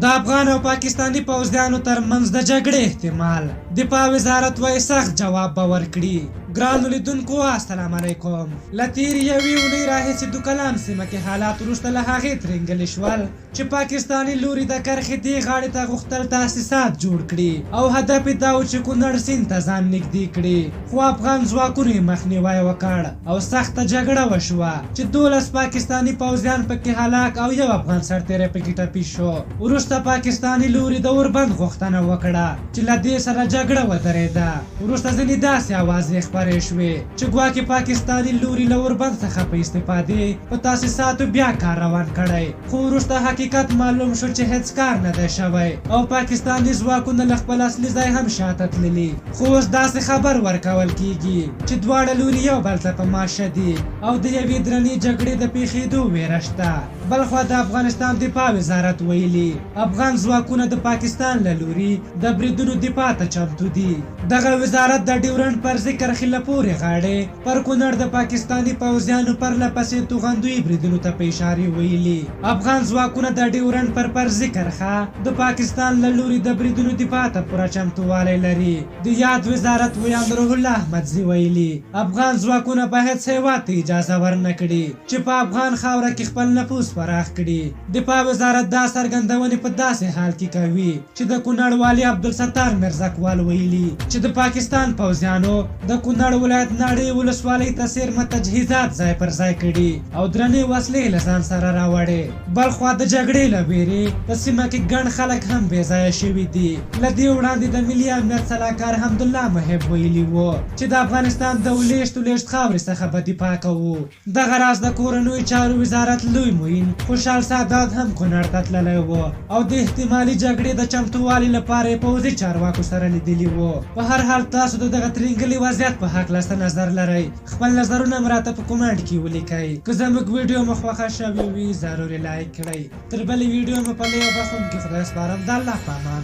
د افغان او پاکستاني پوځیانو ترمنځ د جګړې احتمال. دفاع وزارت وايي سخت جواب به ورکړي. ګرانو لیدونکو السلام علیکم. له تېرې یوې اونۍ راهیسې د کلام سیمه کې حالات وروسته له هغې ترینګلې شول چې پاکستاني لوري د کرښې دې غاړې ته غوښتل تاسیسات جوړ کړي او هدف یې دا و چې کونړ سیند ته ځان نږدې کړي، خو افغان ځواکونو یې مخنیوی وکړ او سخته جګړه وشوه چې 12 پاکستاني پوځیان پکې هلاک او یو افغان سرتېری پکې ټپي شو. وروسته پاکستاني لوري د اوربند غوښتنه وکړه چې له دې سره جګړه ودرېده. وروسته ځینې داسې اوازې خپرې شوې چې ګواکې پاکستاني لوري له اوربند څخه په استفادې په تاسیساتو بیا کار روان کړی، خو وروسته حقیقت معلوم شو چې هیڅ کار نه دی شوی او پاکستاني ځواکونه له خپل اصلي ځای هم شاته تللي. خو اوس داسې خبر ورکول کیږي چې دواړه لوري یو بل ته په ماشه دي او د یوې درنې جګړې د پیښېدو ویره شته. بلخوا د افغانستان دفاع وزارت ویلي افغان ځواکونه د پاکستان له لوري د بریدونو دفاع ته چمتو دي. دغه وزارت د ډیورنډ فرضي کرښې له پورې غاړې پر کونړ د پاکستاني پوځیانو پرله پسې توغندوي بریدونو ته په اشارې ویلي افغان ځواکونه د ډیورنډ پر فرضي کرښه د پاکستان له لوري د بریدونو دفاع ته پوره چمتووالی لري. د یاد وزارت ویان روح الله احمدزي ویلي افغان ځواکونه به هېڅ هېواد ته اجازه ورنه کړي چې په افغان خاوره کې خپل نفوذ پراخ کړي. دفاع وزارت دا څرګندونې په داسې حال کې کوي چې د کونړ والي عبدالستار میرزکوال ویلي چې د پاکستان پوځیانو د کونړ ولایت ناړۍ ولسوالۍ ته څیرمه تجهیزات ځای پر ځای کړي او درنې وسلې له ځان سره راوړې. بلخوا د جګړې له ویرې په سیمه کې ګڼ خلک هم بې ځایه شوي دي. له دې وړاندې د ملي امنیت سلاکار حمدالله محب ویلي و چې د افغانستان د ولېشت خاورې څخه به دفاع کوو. دغه راز د کورنیو چارو وزارت لوی معین خوشحال سادات هم کونړ ته تللی و او د احتمالي جګړې د چمتووالي لپاره یې پوځي چارواکو سره لیدلي و. په هر حال تاسو د دغه ترینګلي وضعیت په هکله څه نظر لرئ؟ خپل نظرونه هم راته په کومنټ کې ولیکئ. که زموږ ویډیو مو خوښه شوې وي ضروري لایک کړئ. تر بلې ویډیو مو په لیو بخون کې خدای سپارم. د الله په امان.